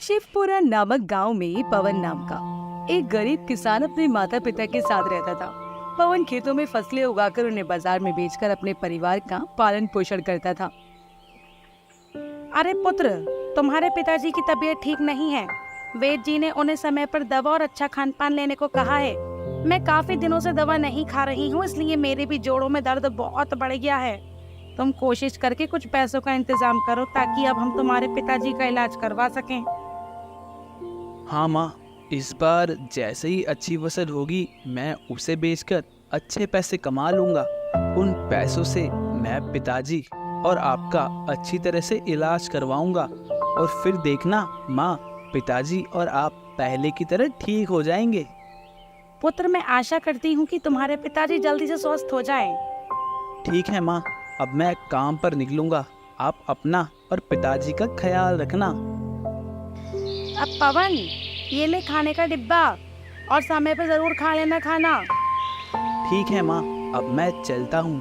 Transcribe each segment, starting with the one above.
शिवपुरा नामक गांव में पवन नाम का एक गरीब किसान अपने माता पिता के साथ रहता था। पवन खेतों में फसलें उगाकर उन्हें बाजार में बेचकर अपने परिवार का पालन पोषण करता था। अरे पुत्र, तुम्हारे पिताजी की तबीयत ठीक नहीं है। वेद जी ने उन्हें समय पर दवा और अच्छा खान पान लेने को कहा है। मैं काफी दिनों से दवा नहीं खा रही हूँ, इसलिए मेरे भी जोड़ों में दर्द बहुत बढ़ गया है। तुम कोशिश करके कुछ पैसों का इंतजाम करो ताकि अब हम तुम्हारे पिताजी का इलाज करवा सकें। हाँ माँ, इस बार जैसे ही अच्छी फसल होगी मैं उसे बेचकर अच्छे पैसे कमा लूँगा। उन पैसों से मैं पिताजी और आपका अच्छी तरह से इलाज करवाऊँगा और फिर देखना माँ, पिताजी और आप पहले की तरह ठीक हो जाएंगे। पुत्र, मैं आशा करती हूँ कि तुम्हारे पिताजी जल्दी से स्वस्थ हो जाएं। ठीक है माँ, अब मैं काम पर निकलूँगा। आप अपना और पिताजी का ख्याल रखना। अब पवन, ये ले खाने का डिब्बा और समय पर जरूर खा लेना खाना। ठीक है माँ, अब मैं चलता हूँ।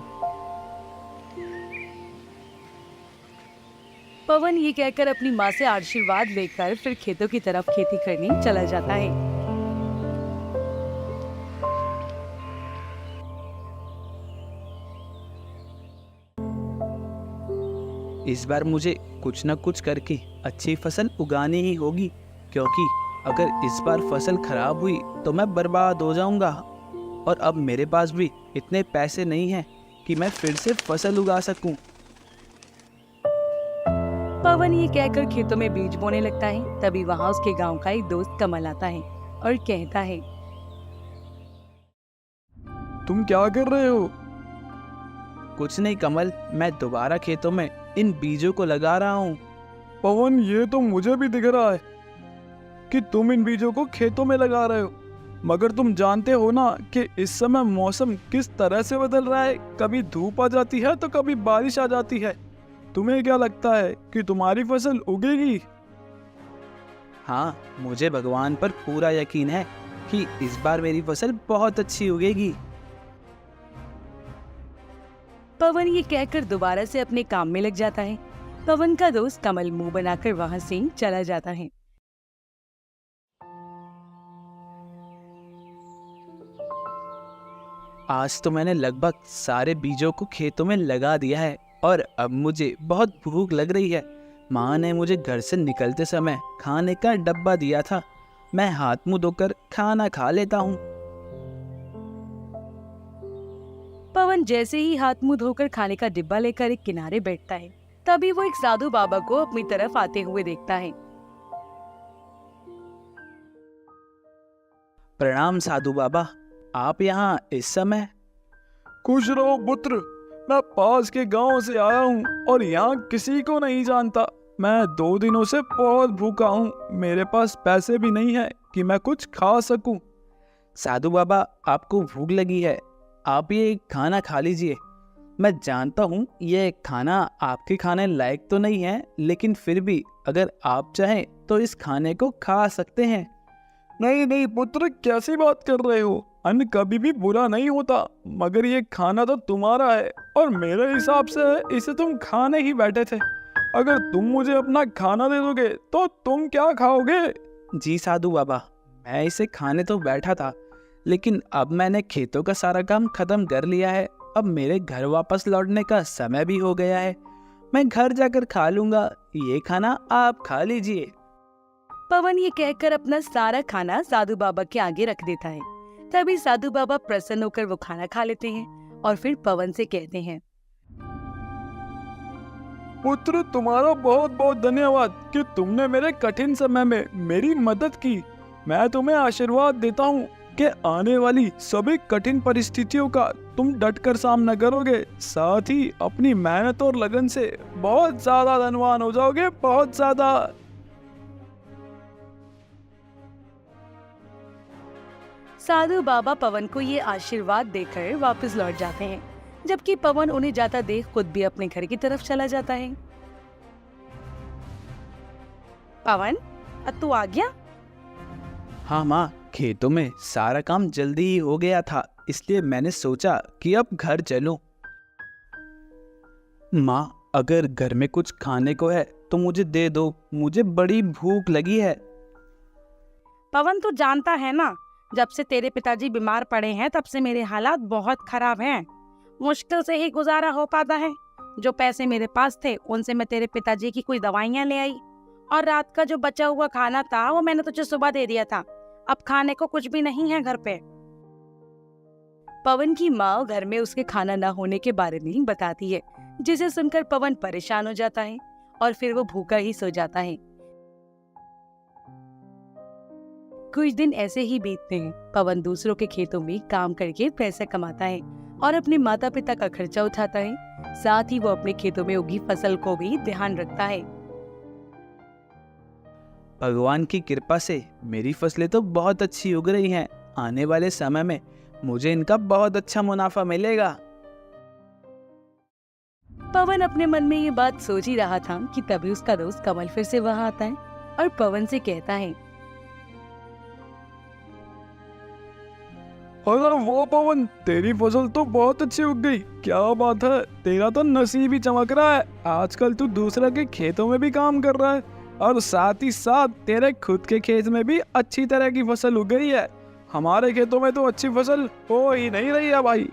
पवन ये कहकर अपनी माँ से आशीर्वाद लेकर फिर खेतों की तरफ खेती करने चला जाता है। इस बार मुझे कुछ न कुछ करके अच्छी फसल उगानी ही होगी, क्योंकि अगर इस बार फसल खराब हुई तो मैं बर्बाद हो जाऊंगा और अब मेरे पास भी इतने पैसे नहीं हैं कि मैं फिर से फसल उगा सकूं। पवन ये कहकर खेतों में बीज बोने लगता है। तभी वहाँ उसके गांव का एक दोस्त कमल आता है और कहता है, तुम क्या कर रहे हो? कुछ नहीं कमल, मैं दोबारा खेतों में इन बीजों को लगा रहा हूँ। पवन, ये तो मुझे भी दिख रहा है कि तुम इन बीजों को खेतों में लगा रहे हो, मगर तुम जानते हो ना कि इस समय मौसम किस तरह से बदल रहा है। कभी धूप आ जाती है तो कभी बारिश आ जाती है। तुम्हें क्या लगता है कि तुम्हारी फसल उगेगी? हाँ, मुझे भगवान पर पूरा यकीन है कि इस बार मेरी फसल बहुत अच्छी उगेगी। पवन ये कहकर दोबारा से अपने काम में लग जाता है। पवन का दोस्त कमल मुंह बनाकर वहाँ से चला जाता है। आज तो मैंने लगभग सारे बीजों को खेतों में लगा दिया है और अब मुझे बहुत भूख लग रही है। माँ ने मुझे घर से निकलते समय खाने का डब्बा दिया था। मैं हाथ मुंह धोकर खाना खा लेता हूँ। पवन जैसे ही हाथ मुंह धोकर खाने का डिब्बा लेकर एक किनारे बैठता है, तभी वो एक साधु बाबा को अपनी तरफ आते हुए देखता है। प्रणाम साधु बाबा, आप यहाँ इस समय? खुश रहो पुत्र, मैं पास के गांव से आया हूँ और यहाँ किसी को नहीं जानता। मैं 2 दिनों से बहुत भूखा हूँ। मेरे पास पैसे भी नहीं है कि मैं कुछ खा सकूं। साधु बाबा, आपको भूख लगी है, आप ये खाना खा लीजिए। मैं जानता हूँ ये खाना आपके खाने लायक तो नहीं है, लेकिन फिर भी अगर आप चाहें तो इस खाने को खा सकते हैं। नहीं नहीं पुत्र, कैसी बात कर रहे हो? अन्न कभी भी बुरा नहीं होता, मगर ये खाना तो तुम्हारा है और मेरे हिसाब से इसे तुम खाने ही बैठे थे। अगर तुम मुझे अपना खाना दे दोगे तो तुम क्या खाओगे? जी साधु बाबा, मैं इसे खाने तो बैठा था, लेकिन अब मैंने खेतों का सारा काम खत्म कर लिया है। अब मेरे घर वापस लौटने का समय भी हो गया है। मैं घर जाकर खा लूंगा। ये खाना आप खा लीजिए। पवन ये कहकर अपना सारा खाना साधु बाबा के आगे रख देता है। तभी साधु बाबा प्रसन्न होकर वो खाना खा लेते हैं और फिर पवन से कहते हैं, पुत्र, तुम्हारा बहुत बहुत धन्यवाद कि तुमने मेरे कठिन समय में मेरी मदद की। मैं तुम्हें आशीर्वाद देता हूँ कि आने वाली सभी कठिन परिस्थितियों का तुम डटकर सामना करोगे। साथ ही अपनी मेहनत और लगन से बहुत ज्यादा धनवान हो जाओगे, बहुत ज्यादा। साधु बाबा पवन को ये आशीर्वाद देकर वापस लौट जाते हैं, जबकि पवन उन्हें जाता देख खुद भी अपने घर की तरफ चला जाता है। पवन, अब तू आ गया? हाँ माँ, खेतों में सारा काम जल्दी ही हो गया था, इसलिए मैंने सोचा कि अब घर चलूं। माँ, अगर घर में कुछ खाने को है तो मुझे दे दो, मुझे बड़ी भूख लगी है। पवन, तू जानता है ना, जब से तेरे पिताजी बीमार पड़े हैं तब से मेरे हालात बहुत खराब हैं। मुश्किल से ही गुजारा हो पाता है। जो पैसे मेरे पास थे उनसे मैं तेरे पिताजी की कोई दवाइयाँ ले आई, और रात का जो बचा हुआ खाना था वो मैंने तुझे सुबह दे दिया था। अब खाने को कुछ भी नहीं है घर पे। पवन की माँ घर में उसके खाना ना होने के बारे में बताती है, जिसे सुनकर पवन परेशान हो जाता है और फिर वो भूखा ही सो जाता है। कुछ दिन ऐसे ही बीतते हैं। पवन दूसरों के खेतों में काम करके पैसे कमाता है और अपने माता पिता का खर्चा उठाता है। साथ ही वो अपने खेतों में उगी फसल को भी ध्यान रखता है। भगवान की कृपा से मेरी फसलें तो बहुत अच्छी उग रही हैं। आने वाले समय में मुझे इनका बहुत अच्छा मुनाफा मिलेगा। पवन अपने मन में ये बात सोच ही रहा था कि तभी उसका दोस्त कमल फिर से वहाँ आता है और पवन से कहता है, अरे वो पवन, तेरी फसल तो बहुत अच्छी उग गई। क्या बात है, तेरा तो नसीब ही चमक रहा है। आजकल तू दूसरे के खेतों में भी काम कर रहा है और साथ ही साथ तेरे खुद के खेत में भी अच्छी तरह की फसल उग गई है। हमारे खेतों में तो अच्छी फसल हो ही नहीं रही है भाई।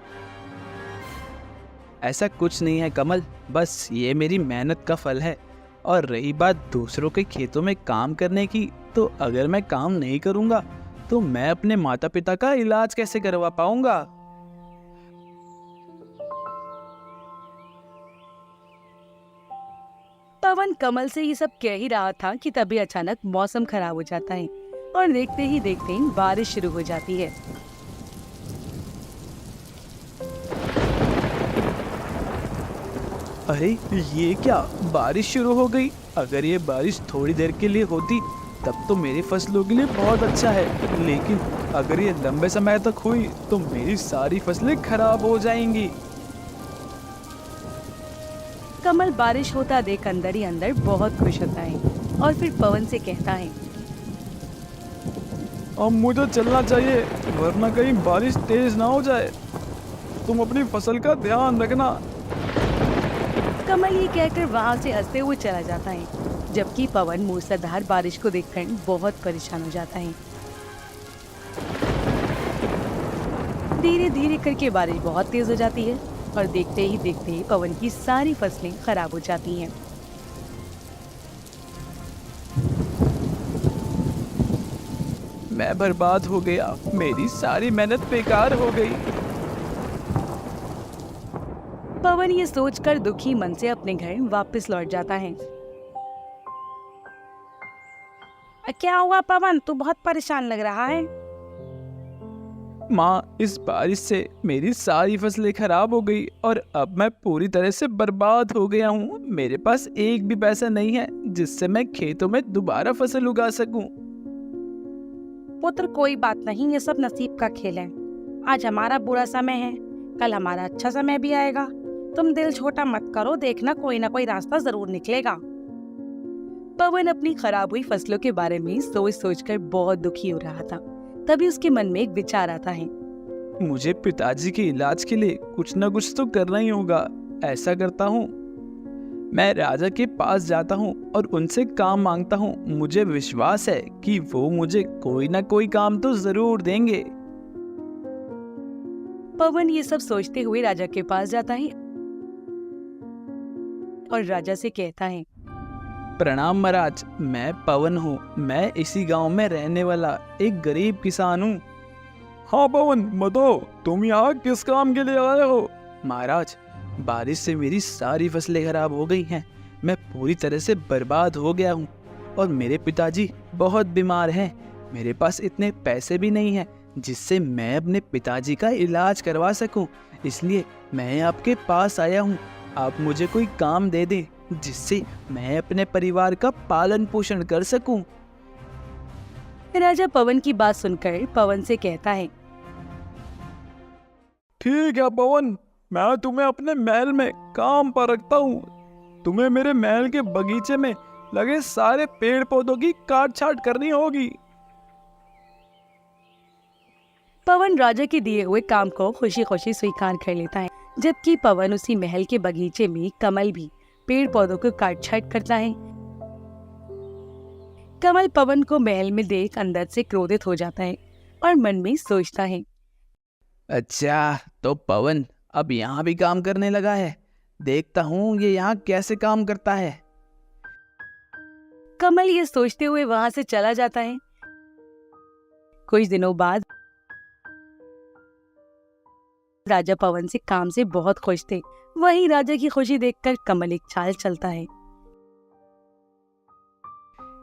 ऐसा कुछ नहीं है कमल, बस ये मेरी मेहनत का फल है। और रही बात दूसरों के खेतों में काम करने की, तो अगर मैं काम नहीं करूँगा तो मैं अपने माता पिता का इलाज कैसे करवा पाऊंगा। पवन कमल से ये सब कह ही रहा था कि तभी अचानक मौसम खराब हो जाता है और देखते ही देखते बारिश शुरू हो जाती है। अरे ये क्या, बारिश शुरू हो गई। अगर ये बारिश थोड़ी देर के लिए होती तब तो मेरी फसलों के लिए बहुत अच्छा है, लेकिन अगर ये लंबे समय तक हुई तो मेरी सारी फसलें खराब हो जाएंगी। कमल बारिश होता देख अंदर ही अंदर बहुत खुश होता है और फिर पवन से कहता है, अब मुझे चलना चाहिए, वरना कहीं बारिश तेज ना हो जाए। तुम अपनी फसल का ध्यान रखना। कमल ये कहकर वहाँ से हंसते हुए चला जाता है, जबकि पवन मूसलाधार बारिश को देखकर बहुत परेशान हो जाता है। धीरे धीरे करके बारिश बहुत तेज हो जाती है और देखते ही देखते पवन की सारी फसलें खराब हो जाती हैं। मैं बर्बाद हो गया, मेरी सारी मेहनत बेकार हो गई। पवन ये सोचकर दुखी मन से अपने घर वापस लौट जाता है। क्या हुआ पवन, तू बहुत परेशान लग रहा है। माँ, इस बारिश से मेरी सारी फसलें खराब हो गई और अब मैं पूरी तरह से बर्बाद हो गया हूँ। मेरे पास एक भी पैसा नहीं है जिससे मैं खेतों में दोबारा फसल उगा सकूं। पुत्र, कोई बात नहीं, ये सब नसीब का खेल है। आज हमारा बुरा समय है, कल हमारा अच्छा समय भी आएगा। तुम दिल छोटा मत करो, देखना कोई ना कोई रास्ता जरूर निकलेगा। पवन अपनी खराब हुई फसलों के बारे में सोच सोचकर बहुत दुखी हो रहा था। तभी उसके मन में एक विचार आता है। मुझे पिताजी के इलाज के लिए कुछ न कुछ तो करना ही होगा। ऐसा करता हूँ, मैं राजा के पास जाता हूँ और उनसे काम मांगता हूँ। मुझे विश्वास है कि वो मुझे कोई ना कोई काम तो जरूर देंगे। पवन ये सब सोचते हुए राजा के पास जाता है और राजा से कहता है, प्रणाम महाराज, मैं पवन हूँ। मैं इसी गांव में रहने वाला एक गरीब किसान हूँ। हाँ पवन, बताओ तुम यहाँ किस काम के लिए आए हो? महाराज, बारिश से मेरी सारी फसलें खराब हो गई हैं। मैं पूरी तरह से बर्बाद हो गया हूँ और मेरे पिताजी बहुत बीमार हैं। मेरे पास इतने पैसे भी नहीं हैं जिससे मैं अपने पिताजी का इलाज करवा सकूं। इसलिए मैं आपके पास आया हूँ। आप मुझे कोई काम दे दें जिससे मैं अपने परिवार का पालन पोषण कर सकूं। राजा पवन की बात सुनकर पवन से कहता है, ठीक है पवन, मैं तुम्हें अपने महल में काम पर रखता हूँ। तुम्हें मेरे महल के बगीचे में लगे सारे पेड़ पौधों की काट छाट करनी होगी। पवन राजा के दिए हुए काम को खुशी खुशी स्वीकार कर लेता है, जबकि पवन उसी महल के बगीचे में कमल भी पेड़ पौधों को काट छाट करता है। कमल पवन को महल में देख अंदर से क्रोधित हो जाता है और मन में सोचता है, अच्छा, तो पवन अब यहाँ भी काम करने लगा है। देखता हूँ ये यहाँ कैसे काम करता है। कमल ये सोचते हुए वहां से चला जाता है। कुछ दिनों बाद राजा पवन से काम से बहुत खुश थे। वहीं राजा की खुशी देखकर कमल एक चाल चलता है।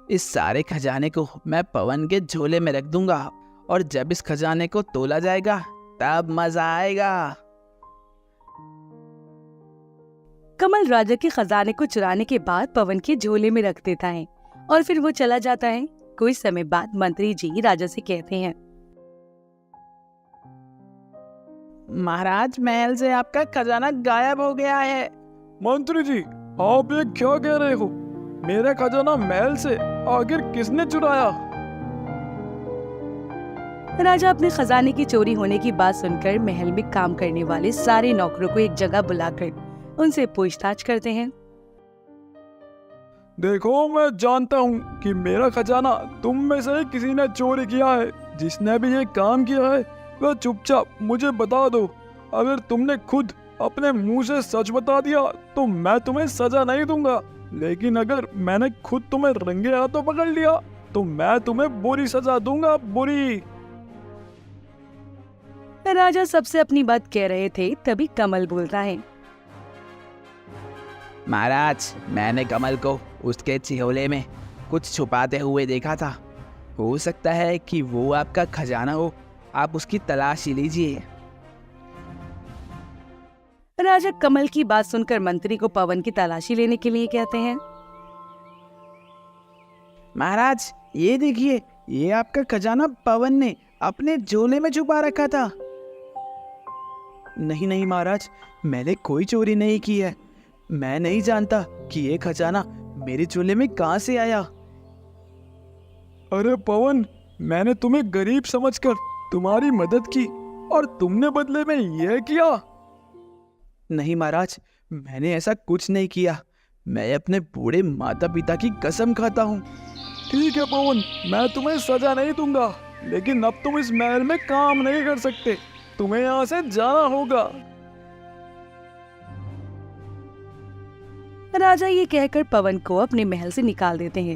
इस सारे खजाने को मैं पवन के झोले में रख दूंगा और जब इस खजाने को तोला जाएगा तब मजा आएगा। कमल राजा के खजाने को चुराने के बाद पवन के झोले में रख देता है और फिर वो चला जाता है। कुछ समय बाद मंत्री जी राजा से कहते हैं, महाराज, महल से आपका खजाना गायब हो गया है। मंत्री जी, आप ये क्या कह रहे हो? मेरा खजाना महल से आखिर किसने चुराया? राजा अपने खजाने की चोरी होने की बात सुनकर महल में काम करने वाले सारे नौकरों को एक जगह बुलाकर उनसे पूछताछ करते हैं। देखो, मैं जानता हूँ कि मेरा खजाना तुम में से किसी ने चोरी किया है। जिसने भी ये काम किया है वह चुपचाप मुझे बता दो। अगर तुमने खुद अपने मुंह से सच बता दिया तो मैं तुम्हें सजा नहीं दूंगा, लेकिन अगर मैंने खुद तुम्हें रंगे हाथों पकड़ लिया तो मैं तुम्हें बुरी सजा दूंगा, बुरी। राजा सबसे अपनी बात कह रहे थे, तभी कमल बोलता है, महाराज, मैंने कमल को उसके झोले में कुछ छुपाते हुए देखा था। हो सकता है कि वो आपका खजाना हो। आप उसकी तलाश लीजिए। राजा कमल की बात सुनकर मंत्री को पवन की तलाशी लेने के लिए कहते हैं। महाराज, ये देखिए, ये आपका खजाना पवन ने अपने झोले में छुपा रखा था। नहीं नहीं महाराज, मैंने कोई चोरी नहीं की है। मैं नहीं जानता कि ये खजाना मेरे झोले में कहां से आया। अरे पवन, मैंने तुम्हें गरीब समझकर तुम्हारी मदद की और तुमने बदले में यह किया? नहीं महाराज, मैंने ऐसा कुछ नहीं किया। मैं अपने बूढ़े माता पिता की कसम खाता हूँ। ठीक है पवन, मैं तुम्हें सजा नहीं दूंगा, लेकिन अब तुम इस महल में काम नहीं कर सकते। तुम्हें यहाँ से जाना होगा। राजा ये कहकर पवन को अपने महल से निकाल देते हैं।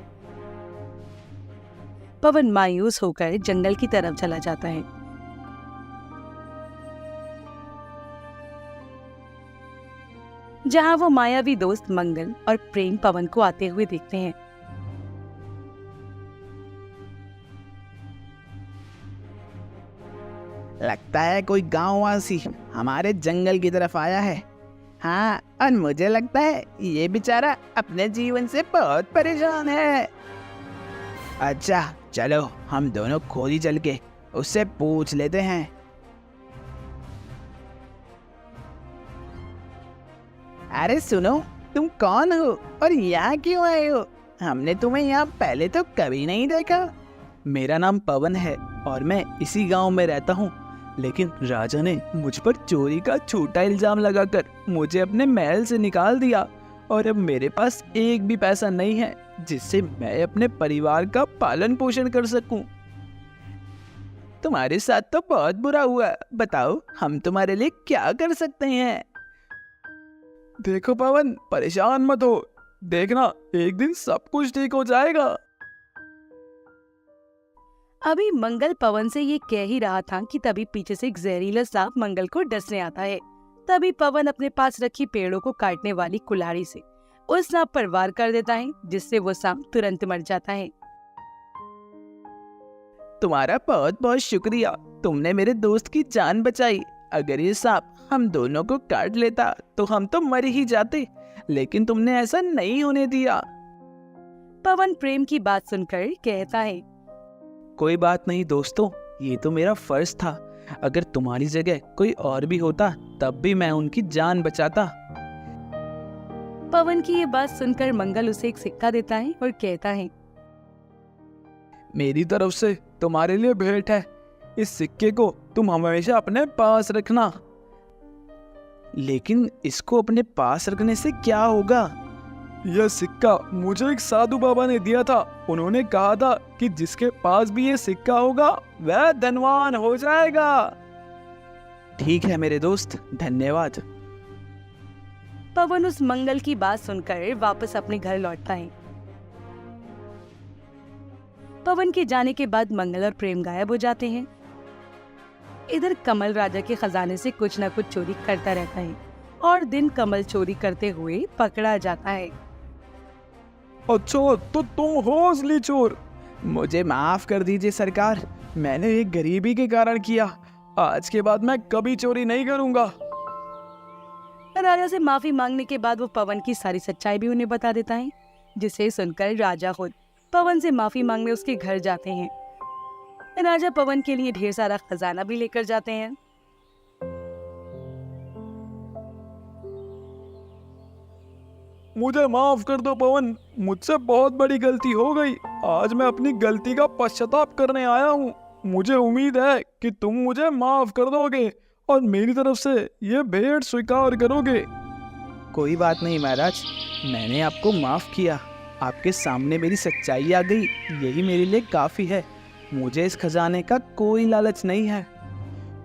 पवन मायूस होकर जंगल की तरफ चला जाता है। जहां वो मायावी दोस्त मंगल और प्रेम पवन को आते हुए देखते हैं। लगता है कोई गांववासी हमारे जंगल की तरफ आया है। हाँ, और मुझे लगता है ये बेचारा अपने जीवन से बहुत परेशान है। अच्छा, चलो हम दोनों खुद ही चल के उससे पूछ लेते हैं। अरे सुनो, तुम कौन हो और यहाँ क्यों आए हो? हमने तुम्हें यहाँ पहले तो कभी नहीं देखा। मेरा नाम पवन है और मैं इसी गांव में रहता हूँ, लेकिन राजा ने मुझ पर चोरी का छोटा इल्जाम लगाकर मुझे अपने महल से निकाल दिया और अब मेरे पास एक भी पैसा नहीं है जिससे मैं अपने परिवार का पालन पोषण कर सकूं। तुम्हारे साथ तो बहुत बुरा हुआ। बताओ, हम तुम्हारे लिए क्या कर सकते हैं? देखो पवन, परेशान मत हो। देखना, एक दिन सब कुछ ठीक हो जाएगा। अभी मंगल पवन से ये कह ही रहा था कि तभी पीछे से एक जहरीला सांप मंगल को डसने आता है। तभी पवन अपने पास रखी पेड़ों को काटने वाली कुल्हाड़ी से उस सांप पर वार कर देता है, जिससे वो सांप तुरंत मर जाता है। तुम्हारा बहुत बहुत शुक्रिया, तुमने मेरे दोस्त की जान बचाई। अगर ये सांप हम दोनों को काट लेता तो हम तो मर ही जाते, लेकिन तुमने ऐसा नहीं होने दिया। पवन प्रेम की बात सुनकर कहता है, कोई बात नहीं दोस्तों, ये तो मेरा फर्ज था। अगर तुम्हारी जगह कोई और भी होता तब भी मैं उनकी जान बचाता। पवन की ये बात सुनकर मंगल उसे एक सिक्का देता है और कहता है, मेरी तरफ से तुम्हारे लिए भेंट है। इस सिक्के को तुम हमेशा अपने पास रखना। लेकिन इसको अपने पास रखने से क्या होगा? यह सिक्का मुझे एक साधु बाबा ने दिया था। उन्होंने कहा था कि जिसके पास भी ये सिक्का होगा वह धनवान हो जाएगा। ठीक है मेरे दोस्त, धन्यवाद। पवन उस मंगल की बात सुनकर वापस अपने घर लौटता है। पवन के जाने के बाद मंगल और प्रेम गायब हो जाते हैं। इधर कमल राजा के खजाने से कुछ न कुछ चोरी करता रहता है और दिन कमल चोरी करते हुए पकड़ा जाता है। अच्छा, तो तुम हो असली चोर। मुझे माफ कर दीजिए सरकार, मैंने ये गरीबी के कारण किया। आज के बाद मैं कभी चोरी नहीं करूंगा। राजा से माफी मांगने के बाद वो पवन की सारी सच्चाई भी उन्हें बता देता है, जिसे सुनकर राजा खुद पवन से माफी मांगने उसके घर जाते हैं। राजा पवन के लिए ढेर सारा खजाना भी लेकर जाते हैं। मुझे माफ कर दो पवन, मुझसे बहुत बड़ी गलती हो गई। आज मैं अपनी गलती का पश्चाताप करने आया हूँ। मुझे उम्मीद है कि तुम मुझे माफ कर दोगे और मेरी तरफ से ये भेंट स्वीकार करोगे। कोई बात नहीं महाराज, मैंने आपको माफ किया। आपके सामने मेरी सच्चाई आ गई, यही मेरे लिए काफी है। मुझे इस खजाने का कोई लालच नहीं है।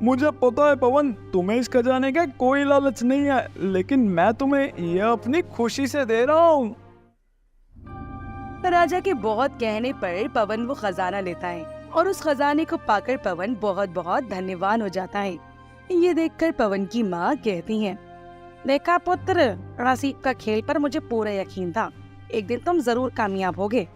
मुझे पता है पवन, तुम्हें इस खजाने का कोई लालच नहीं है, लेकिन मैं तुम्हें यह अपनी खुशी से दे रहा हूँ। राजा के बहुत कहने पर पवन वो खजाना लेता है और उस खजाने को पाकर पवन बहुत बहुत धन्यवान हो जाता है। ये देखकर पवन की माँ कहती हैं, देखा पुत्र, नसीब का खेल पर मुझे पूरा यकीन था, एक दिन तुम जरूर कामयाब होगे।